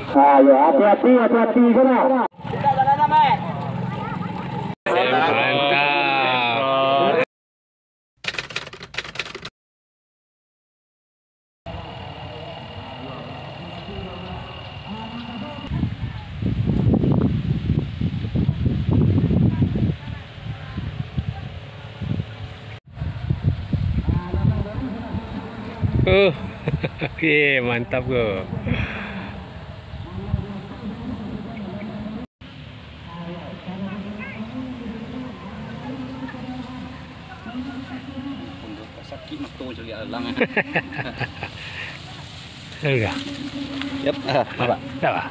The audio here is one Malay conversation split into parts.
Ayo hati-hati sana. Mantap. Oke, mantap bro. Sakit nak tu cari alang. Enggak. Yep, apa? Apa?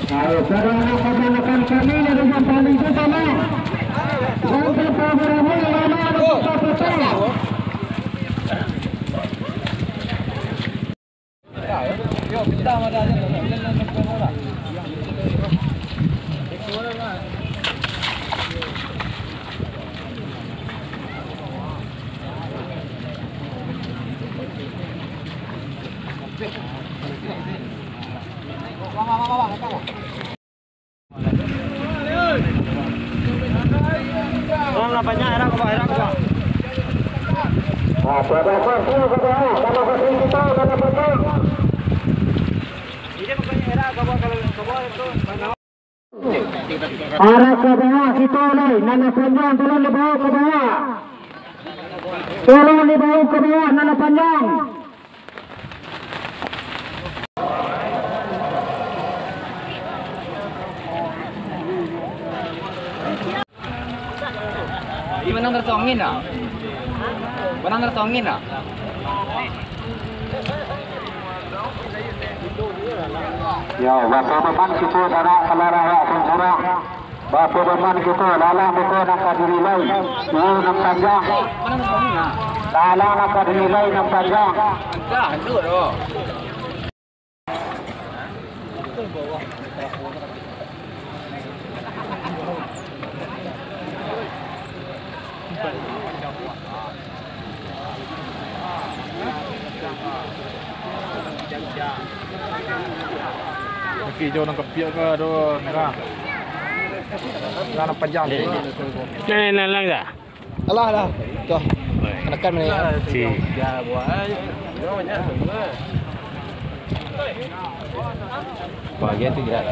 Ayo saudara-saudara kami dari yang paling utama. Untuk programnya arah ke bawah kita oleh nana panjang tolong dibawa ke bawah. Tolong dibawa ke bawah nana panjang. Di mana tersongin ah? Mana tersongin ah? Ya, bapak beban kita anak kelara pencurang. Bapak beban kita dalam buku nak dinilai. Ini nak panjang. Mana tersongin ah? Dalam nak dinilai nak panjang. Dah, hancur doh. Okey, jauh nak kepiak ke aduh merah. Nak panjang ni. Nah, lang dah. Alah dah. Tuh. Kenakan ni. Si. Ya buat. Bahagian tu gerak.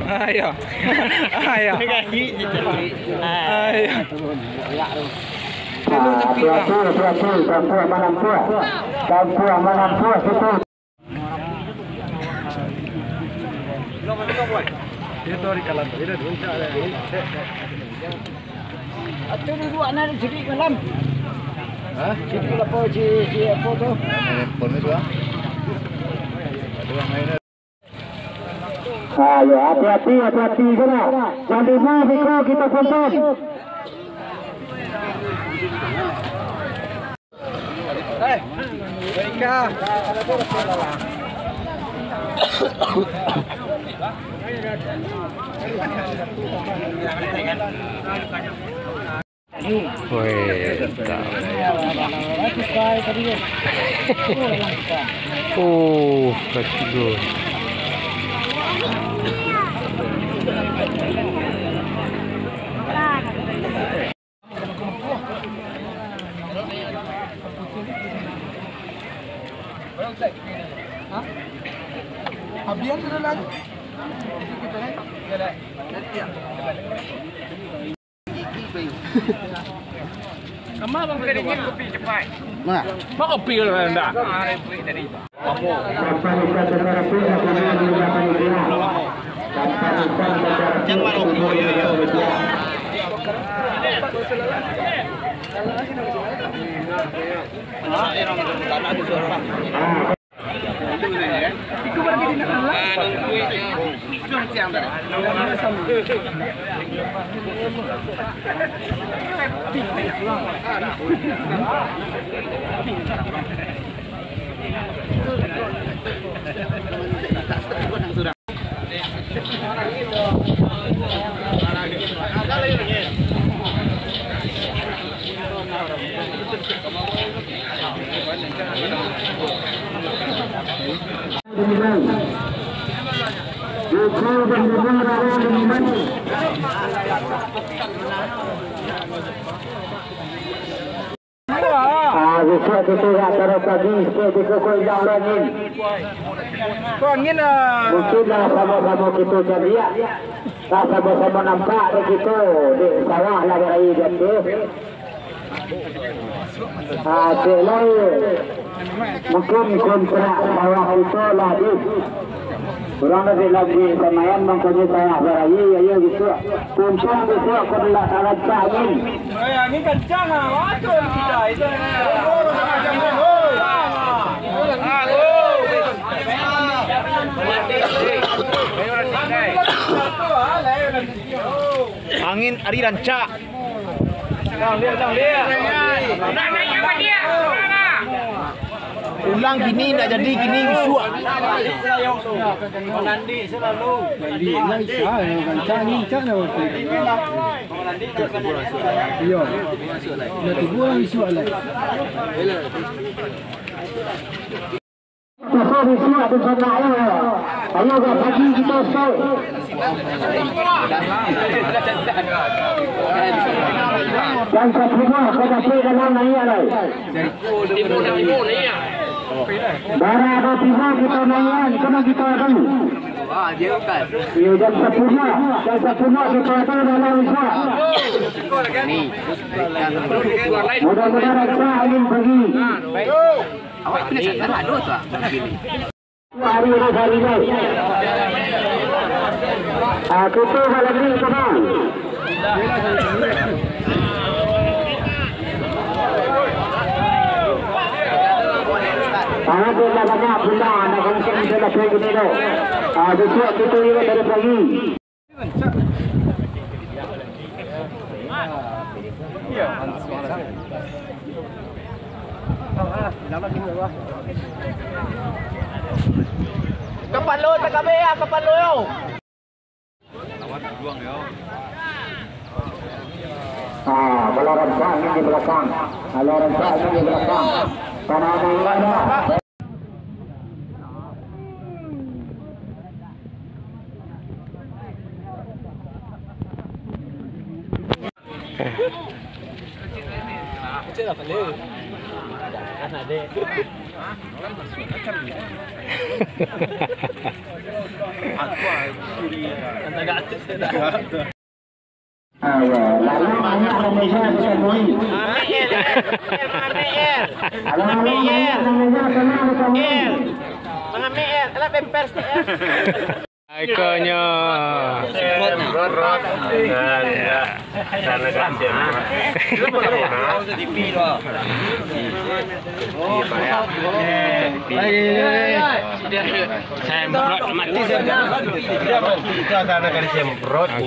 Ayo. Ayo. Ayo. Itu di kalan. Itu Itu dulu anak sedikit malam. Hah? Sedikit apa si apa tu? Handphone itu ah. Ayo hati-hati sana. Jangan dibuang Biko kita punten. Mereka. Wih, ketiga. Abian sudah lagi. Kamu bang keringin kopi cepat. Mana? Mau kopi kalau anda? Yang mana kopi ya? Kita acara pagi kita kau angin. Kau angin lah. Mungkinlah sama-sama kita jadi ya. Sama-sama nampak kita di sawah lagi lagi jadi. Celai mungkin kontrak sawah itu lagi. Kurang lagi samayan mengkoni sawah lagi ayo gitu. Puncak itu kalau salah angin. Angin kencang ah. Waduh sudah itu. Angin ari rancak. Ulang gini nak jadi gini usuk. Nandi selalu. Nandi rancak ni rancak nak waktu. Iya. Nanti buang usuk lah. Kita bisa bersama ayo pagi kita start. Dan semua kita dalam nanya lah. Timur ni ya. Bara ada timur kita nanya, kena kita akan. Dia bukan. Iya dan sepuluh kita ada dalam usaha. Ni. Mudah-mudahan saya ingin pergi. Awak kena sadar ada tak begini. Hari ini. Aku tu lagi senang. Sangat banyak benda anak bangsa kita dah pergi ni dah. Besok kita juga dari pagi. Kapan lo tak kami ya? Kapan lo yo? Balaran ini di belakang. Balaran ini di belakang. Tanah mana? Lalu banyak Indonesia ditemui. Ikonnya.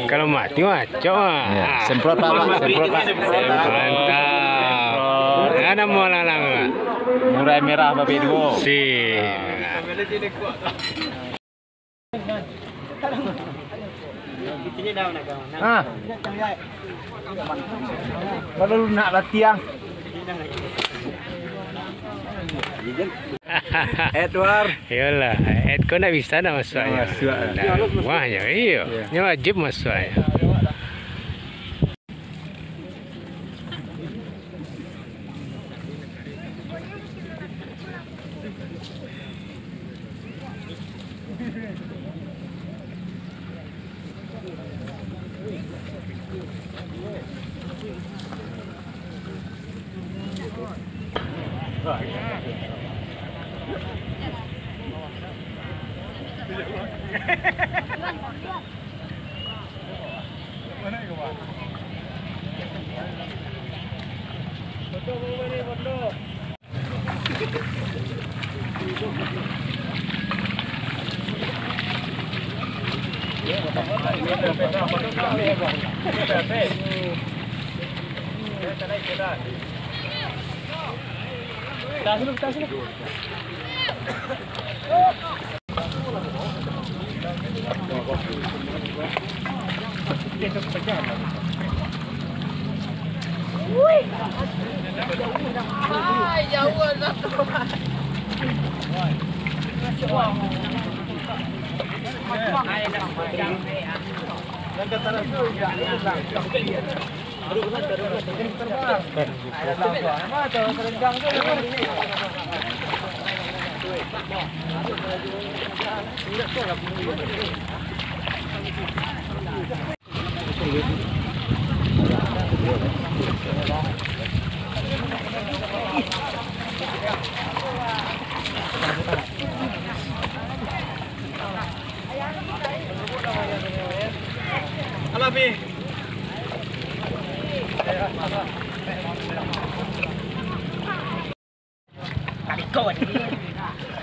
Kalau mati macam Semprot Pak, semprot Pak. mantap. Ada mau lalang. Murai merah babi dua. Ah. Baru nak latihan. Edward. Yalah, Ed kau nak bisa nak masuknya. Wah, ya iya. Ini wajib masuknya.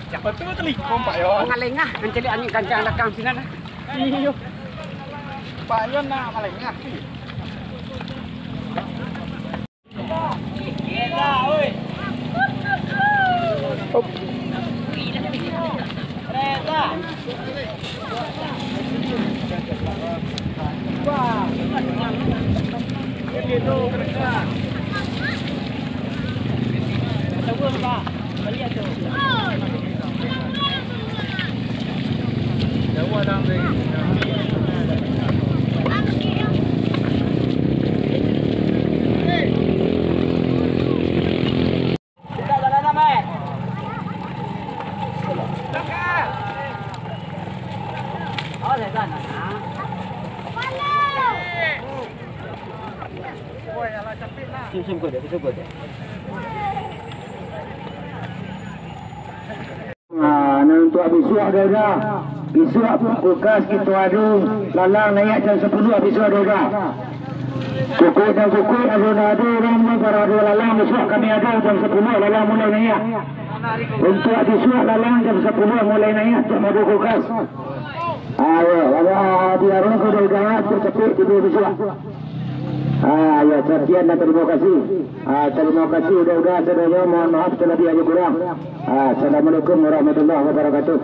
Siapa tu telikom Pak Yo? Ngalengah, mencari angin kancang belakang sini dah. Iyo. Pak Yo nak malengah. Untuk abisuah dah. Bisuah bekas kita adu lalang naik jam 10 abisuah dah. Kuku dan kuku adu ramai para adu lalang bisuah kami ada jam 10 lalang mulai naik. Untuk abisuah lalang jam 10 mulai naik jam adu bekas. Ayo, ada dia orang kau dah tercepit di bisuah. Ya, sekian dan terima kasih. Terima kasih sudah mohon maaf terlebih kurang. Assalamualaikum warahmatullahi wabarakatuh.